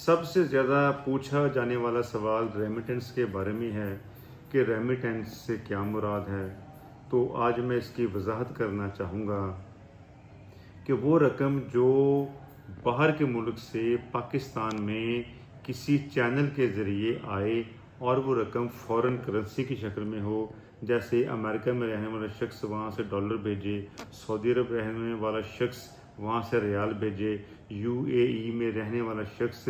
سب سے زیادہ پوچھا جانے والا سوال ریمیٹنس کے بارے میں ہے کہ ریمیٹنس سے کیا مراد ہے۔ تو آج میں اس کی وضاحت کرنا چاہوں گا کہ وہ رقم جو باہر کے ملک سے پاکستان میں کسی چینل کے ذریعے آئے اور وہ رقم فورن کرنسی کی شکل میں ہو، جیسے امریکہ میں رہنے والا شخص وہاں سے ڈالر بھیجے، سعودی عرب رہنے والا شخص وہاں سے ریال بھیجے، UAE میں رہنے والا شخص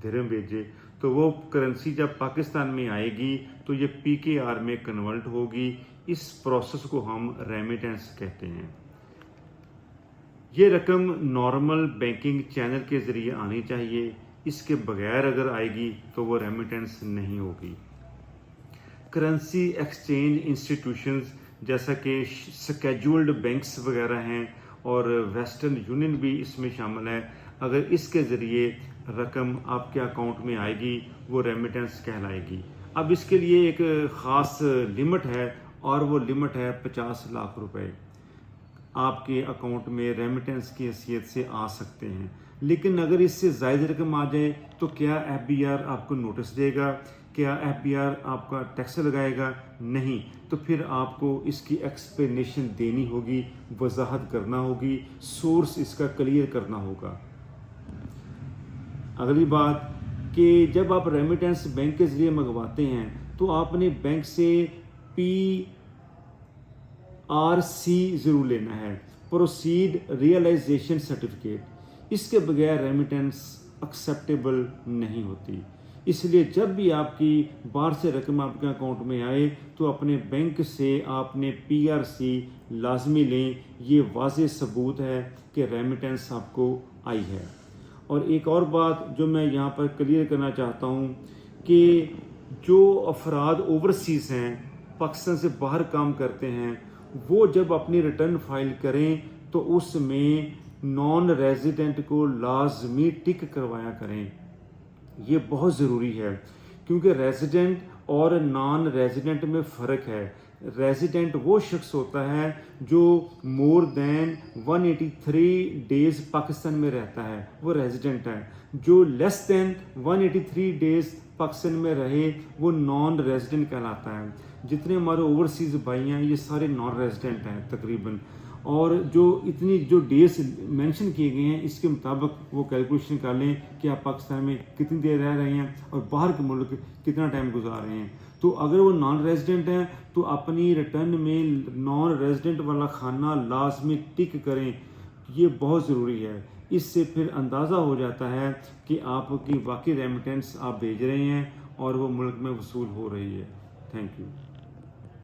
درہم بھیجے، تو وہ کرنسی جب پاکستان میں آئے گی تو یہ PKR میں کنورٹ ہوگی۔ اس پروسیس کو ہم ریمیٹنس کہتے ہیں۔ یہ رقم نارمل بینکنگ چینل کے ذریعے آنی چاہیے، اس کے بغیر اگر آئے گی تو وہ ریمیٹنس نہیں ہوگی۔ کرنسی ایکسچینج انسٹیٹیوشنز جیسا کہ سکیجولڈ بینکس وغیرہ ہیں اور ویسٹرن یونین بھی اس میں شامل ہے، اگر اس کے ذریعے رقم آپ کے اکاؤنٹ میں آئے گی وہ ریمیٹنس کہلائے گی۔ اب اس کے لیے ایک خاص لمٹ ہے اور وہ لمٹ ہے 50 لاکھ روپے آپ کے اکاؤنٹ میں ریمیٹنس کی حیثیت سے آ سکتے ہیں۔ لیکن اگر اس سے زائد رقم آ جائے تو کیا FBR آپ کو نوٹس دے گا؟ کیا FBR آپ کا ٹیکس لگائے گا؟ نہیں۔ تو پھر آپ کو اس کی ایکسپلینیشن دینی ہوگی، وضاحت کرنا ہوگی، سورس اس کا کلیئر کرنا ہوگا۔ اگلی بات کہ جب آپ ریمیٹنس بینک کے ذریعے منگواتے ہیں تو آپ نے بینک سے PRC ضرور لینا ہے، پروسیڈ ریئلائزیشن سرٹیفکیٹ۔ اس کے بغیر ریمیٹنس ایکسیپٹیبل نہیں ہوتی۔ اس لیے جب بھی آپ کی باہر سے رقم آپ کے اکاؤنٹ میں آئے تو اپنے بینک سے آپ نے PRC لازمی لیں، یہ واضح ثبوت ہے کہ ریمیٹنس آپ کو آئی ہے۔ اور ایک اور بات جو میں یہاں پر کلیئر کرنا چاہتا ہوں کہ جو افراد اوورسیز ہیں، پاکستان سے باہر کام کرتے ہیں، وہ جب اپنی ریٹرن فائل کریں تو اس میں نان ریزیڈنٹ کو لازمی ٹک کروایا کریں۔ یہ بہت ضروری ہے کیونکہ ریزیڈنٹ اور نان ریزیڈنٹ میں فرق ہے۔ ریزیڈنٹ وہ شخص ہوتا ہے جو مور دین 183 ڈیز پاکستان میں رہتا ہے، وہ ریزیڈنٹ ہے۔ جو لیس دین 183 ڈیز پاکستان میں رہے وہ نان ریزیڈنٹ کہلاتا ہے۔ جتنے ہمارے اوورسیز بھائی ہیں یہ سارے نان ریزیڈنٹ ہیں تقریباً، اور جو ڈیز مینشن کیے گئے ہیں اس کے مطابق وہ کیلکولیشن کر لیں کہ آپ پاکستان میں کتنی دیر رہ رہے ہیں اور باہر کے ملک کتنا ٹائم گزار رہے ہیں۔ تو اگر وہ نان ریزیڈنٹ ہیں تو اپنی ریٹرن میں نان ریزیڈنٹ والا خانہ لازمی ٹک کریں، یہ بہت ضروری ہے۔ اس سے پھر اندازہ ہو جاتا ہے کہ آپ کی واقعی ریمیٹنس آپ بھیج رہے ہیں اور وہ ملک میں وصول ہو رہی ہے۔ Thank you.